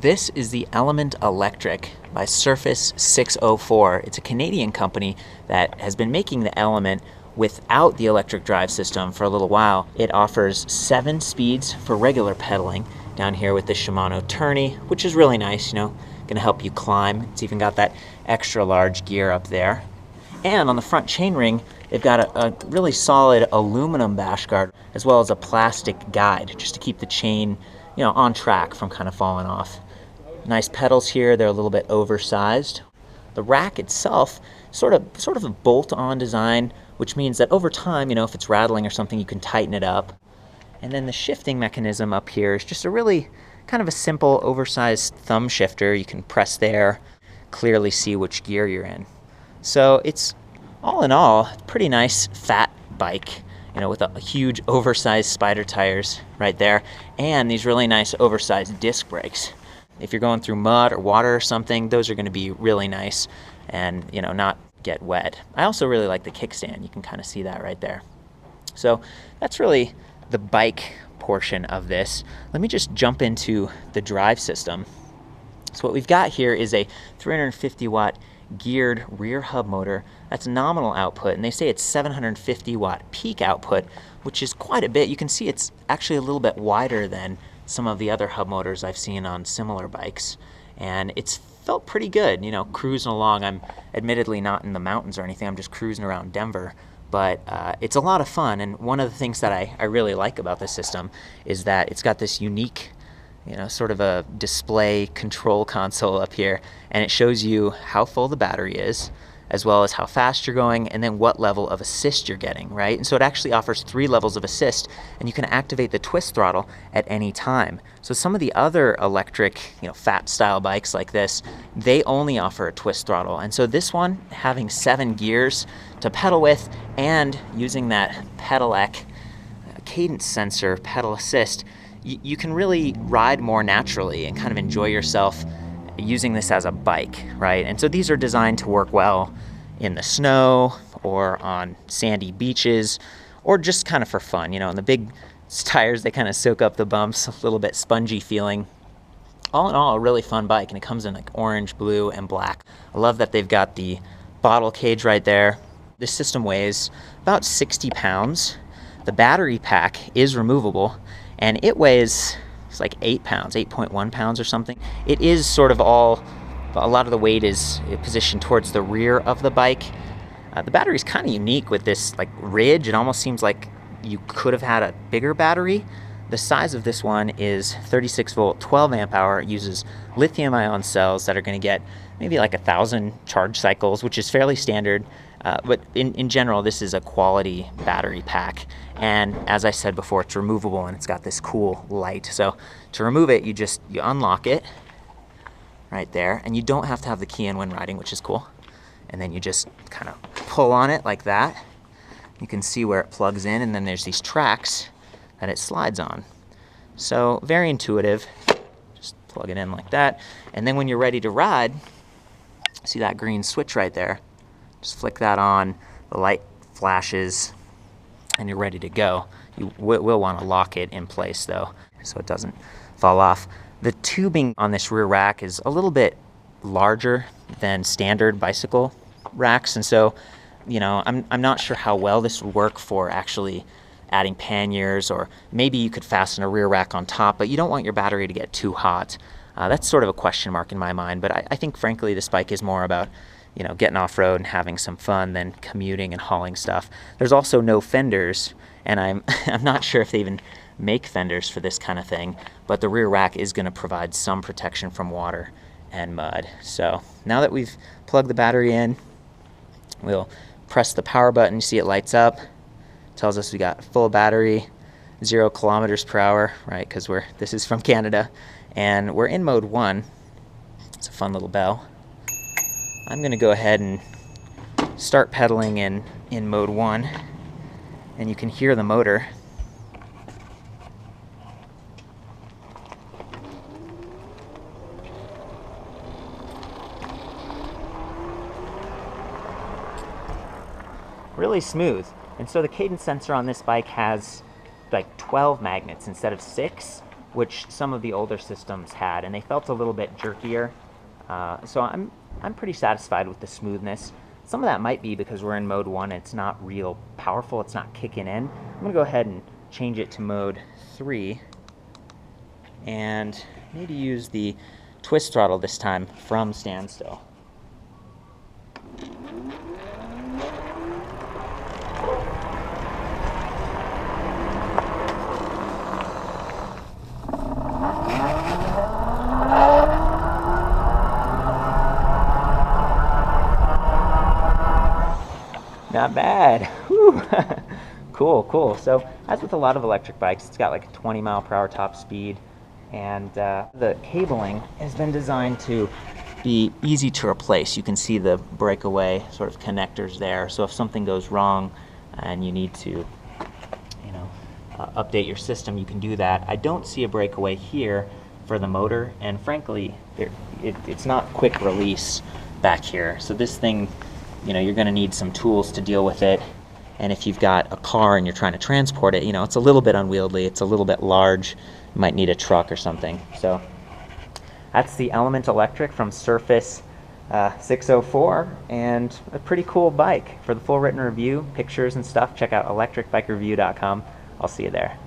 This is the Element Electric by Surface 604. It's a Canadian company that has been making the Element without the electric drive system for a little while. It offers 7 speeds for regular pedaling down here with the Shimano tourney, which is really nice, gonna help you climb. It's even got that extra large gear up there. And on the front chainring, they've got a really solid aluminum bash guard as well as a plastic guide just to keep the chain on track from kind of falling off. Nice pedals here, they're a little bit oversized. The rack itself, sort of a bolt-on design, which means that over time, if it's rattling or something, you can tighten it up. And then the shifting mechanism up here is just a really kind of a simple oversized thumb shifter. You can press there, clearly see which gear you're in. So it's all in all a pretty nice fat bike, with a huge oversized Spider tires right there and these really nice oversized disc brakes. If you're going through mud or water or something, those are going to be really nice and not get wet. I also really like the kickstand. You can kind of see that right there. So that's really the bike portion of this. Let me just jump into the drive system. So what we've got here is a 350 watt geared rear hub motor. That's nominal output, and they say it's 750 watt peak output, which is quite a bit. You can see it's actually a little bit wider than some of the other hub motors I've seen on similar bikes, and it's felt pretty good, cruising along. I'm admittedly not in the mountains or anything, I'm just cruising around Denver, but it's a lot of fun. And one of the things that I really like about this system is that it's got this unique sort of a display control console up here, and it shows you how full the battery is, as well as how fast you're going, and then what level of assist you're getting, right? And so it actually offers 3 levels of assist, and you can activate the twist throttle at any time. So some of the other electric, fat style bikes like this, they only offer a twist throttle. And so this one, having 7 gears to pedal with, and using that Pedelec cadence sensor pedal assist, you can really ride more naturally and kind of enjoy yourself using this as a bike, right? And so these are designed to work well in the snow or on sandy beaches or just kind of for fun. And the big tires, they kind of soak up the bumps, a little bit spongy feeling. All in all, a really fun bike, and it comes in like orange, blue, and black. I love that they've got the bottle cage right there. This system weighs about 60 pounds. The battery pack is removable, and it weighs, it's like 8 pounds, 8.1 pounds or something. It is sort of a lot of the weight is positioned towards the rear of the bike. The battery is kind of unique with this like ridge. It almost seems like you could have had a bigger battery. The size of this one is 36 volt, 12 amp hour. It uses lithium ion cells that are going to get maybe like 1,000 charge cycles, which is fairly standard. But in general, this is a quality battery pack. And as I said before, it's removable, and it's got this cool light. So to remove it, you unlock it right there, and you don't have to have the key in when riding, which is cool. And then you just kind of pull on it like that. You can see where it plugs in, and then there's these tracks that it slides on. So very intuitive. Just plug it in like that. And then when you're ready to ride, see that green switch right there? Just flick that on, the light flashes, and you're ready to go. You will want to lock it in place though, so it doesn't fall off. The tubing on this rear rack is a little bit larger than standard bicycle racks, and so I'm not sure how well this would work for actually adding panniers, or maybe you could fasten a rear rack on top, but you don't want your battery to get too hot. That's sort of a question mark in my mind, but I think frankly this bike is more about getting off-road and having some fun than commuting and hauling stuff. There's also no fenders, and I'm not sure if they even make fenders for this kind of thing, but the rear rack is going to provide some protection from water and mud. So now that we've plugged the battery in, we'll press the power button. You see it lights up. It tells us we got full battery, 0 kilometers per hour, right? Because this is from Canada, and we're in mode 1. It's a fun little bell. I'm going to go ahead and start pedaling in mode 1, and you can hear the motor. Really smooth. And so the cadence sensor on this bike has like 12 magnets instead of 6. which some of the older systems had, and they felt a little bit jerkier. So I'm pretty satisfied with the smoothness. Some of that might be because we're in mode 1 and it's not real powerful, it's not kicking in. I'm going to go ahead and change it to mode 3 and maybe use the twist throttle this time from standstill. Not bad. Whew. Cool. So as with a lot of electric bikes, it's got like a 20-mile-per-hour top speed, and the cabling has been designed to be easy to replace. You can see the breakaway sort of connectors there. So if something goes wrong and you need to, update your system, you can do that. I don't see a breakaway here for the motor, and frankly, it's not quick release back here. So this thing, you're going to need some tools to deal with it. And if you've got a car and you're trying to transport it, it's a little bit unwieldy. It's a little bit large. You might need a truck or something. So that's the Element Electric from Surface 604, and a pretty cool bike. For the full written review, pictures and stuff, check out ElectricBikeReview.com. I'll see you there.